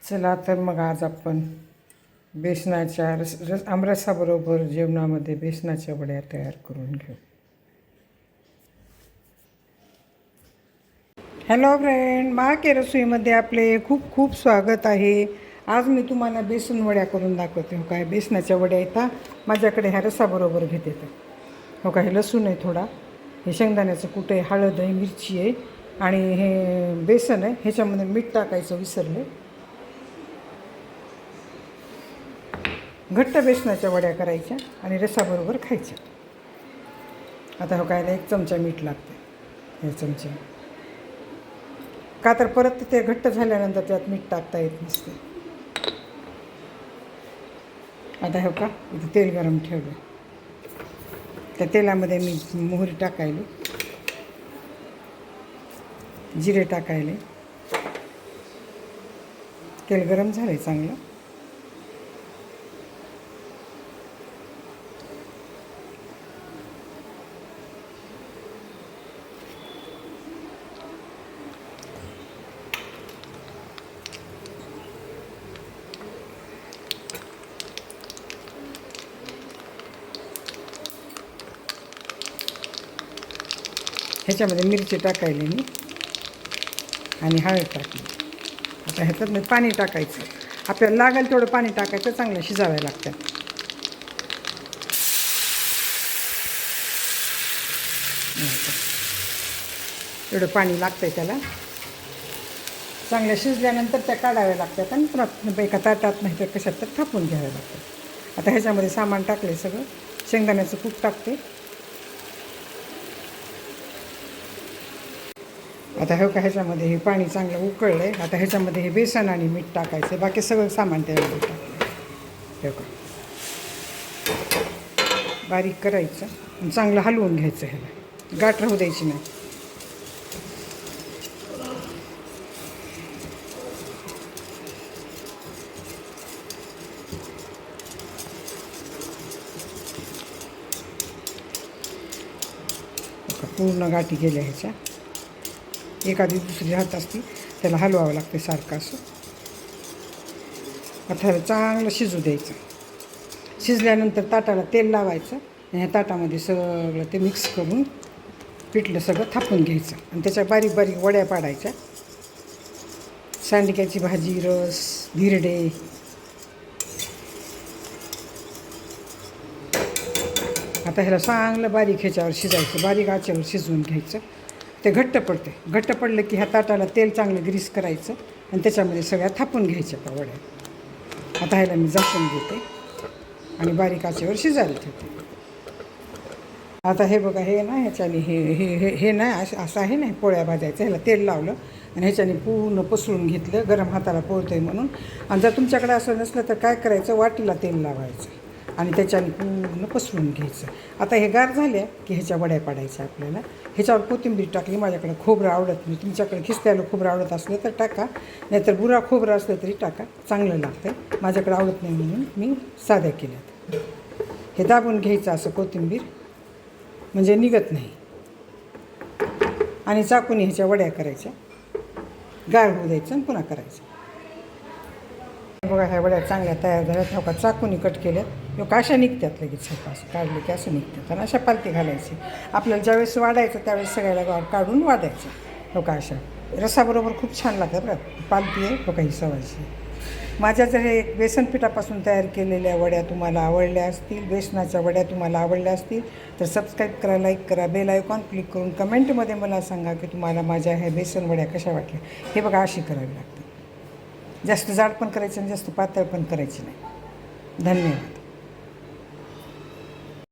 चला तर मग आज आपण बेसनाच्या आमरसाबरोबर जेवणामध्ये बेसनाच्या वड्या तयार करून घेऊ. हॅलो फ्रेंड, महाके रसोईमध्ये आपले खूप खूप स्वागत आहे. आज मी तुम्हाला बेसन वड्या करून दाखवते. हो काय, बेसनाच्या वड्या येतात माझ्याकडे ह्या रसाबरोबर घेते. तर हो काय, हे लसूण आहे थोडा, हे शेंगदाण्याचं कूट आहे, हळद आहे, मिरची आहे आणि हे बेसन आहे. ह्याच्यामध्ये मीठ टाकायचं विसरले. घट्ट बेसनाच्या वड्या करायच्या आणि रसाबरोबर खायच्या. आता हो काय, 1 चमचा मीठ लागते. 1 चमचे का तर परत ते घट्ट झाल्यानंतर त्यात मीठ टाकता येत नसते. आता हो का, इथं तेल गरम ठेवलं. त्या तेलामध्ये मी मोहरी टाकायली, जिरे टाकायले. तेल गरम झालं चांगलं. ह्याच्यामध्ये मिरची टाकायली मी आणि हळद टाकली. आता ह्याच्यात मी पाणी टाकायचं. आपल्याला लागेल तेवढं पाणी टाकायचं, चांगलं शिजावं लागतं. एवढं पाणी लागतं आहे त्याला. चांगल्या शिजल्यानंतर त्या काढाव्या लागतात आणि पुन्हा एका ताटात नाही तर कशात तर थापून घ्याव्या लागतात. आता ह्याच्यामध्ये सामान टाकले सगळं. शेंगदाण्याचं कूट टाकते. आता हे का, ह्याच्यामध्ये हे पाणी चांगलं उकळलं आहे. आता ह्याच्यामध्ये हे बेसन आणि मीठ टाकायचं. बाकी सगळं सामान त्यामध्ये टाकलं. हे का, बारीक करायचं आणि चांगलं हलवून घ्यायचं. ह्याला गाठ राहू द्यायची नाही. पूर्ण गाठी गेल्या ह्याच्या. एखादी दुसरी राहत असती, त्याला हलवावं लागते सारखं असं. आता ह्याला चांगलं शिजू द्यायचं. शिजल्यानंतर ताटाला तेल लावायचं आणि ह्या ताटामध्ये सगळं ते मिक्स करून पिठलं सगळं थापून घ्यायचं आणि त्याच्या बारीक बारीक वड्या पाडायच्या. सांडग्याची भाजी, रस, धिरडे. आता ह्याला चांगलं बारीक ह्याच्यावर शिजायचं, बारीक आचेवर शिजवून घ्यायचं. ते घट्ट पडते. घट्ट पडलं की ह्या ताटाला तेल चांगलं ग्रीस करायचं आणि त्याच्यामध्ये सगळ्या थापून घ्यायच्या वड्या. आता ह्याला मी झाकून देते आणि बारीक आचेवर शिजायला ठेवते. आता हे बघा, हे ना ह्याच्याने हे नाही असं आहे ना, पोळ्या भाजायचं. ह्याला तेल लावलं आणि ह्याच्याने पूर्ण पसरून घेतलं. गरम हाताला पोळतंय म्हणून. आणि जर तुमच्याकडे असं नसलं तर काय करायचं, वाटीला तेल लावायचं आणि त्याच्याने पूर्ण पसरून घ्यायचं. आता हे गार झाल्या की ह्याच्या वड्या पाडायच्या आपल्याला. ह्याच्यावर कोथिंबीर टाकली. माझ्याकडे खोबरं आवडत नाही, तुमच्याकडे खिसल्याला खोबरं आवडत असलं तर टाका, नाहीतर बुरा खोबरं असलं तरी टाका, चांगलं लागतं. माझ्याकडे आवडत नाही म्हणून मी साध्या केल्यात. हे दाबून घ्यायचं असं कोथिंबीर, म्हणजे निघत नाही. आणि चाकून ह्याच्या वड्या करायच्या. गार होऊ द्यायचं आणि पुन्हा करायचं. बघा, ह्या वड्या चांगल्या तयार झाल्यात. हो का, चाकूनी कट केल्यात. हो का, अशा निघतात लगेच. असं काढले की असं निघतात आणि अशा पालती घालायची. आपल्याला ज्यावेळेस वाढायचं त्यावेळेस सगळ्याला काढून वाढायचं. हो का, अशा रसाबरोबर खूप छान लागतात बरं. पालती आहे हो का, ही सवायची. माझ्या जर हे बेसन पिठापासून तयार केलेल्या वड्या तुम्हाला आवडल्या असतील, बेसनाच्या वड्या तुम्हाला आवडल्या असतील तर सबस्क्राईब करा, लाईक करा, बेल आयकॉन क्लिक करून कमेंटमध्ये मला सांगा की तुम्हाला माझ्या ह्या बेसन वड्या कशा वाटल्या. हे बघा, अशी करावी लागते. जास्त जाड पण करायची आणि जास्त पातळ पण करायची नाही. धन्यवाद.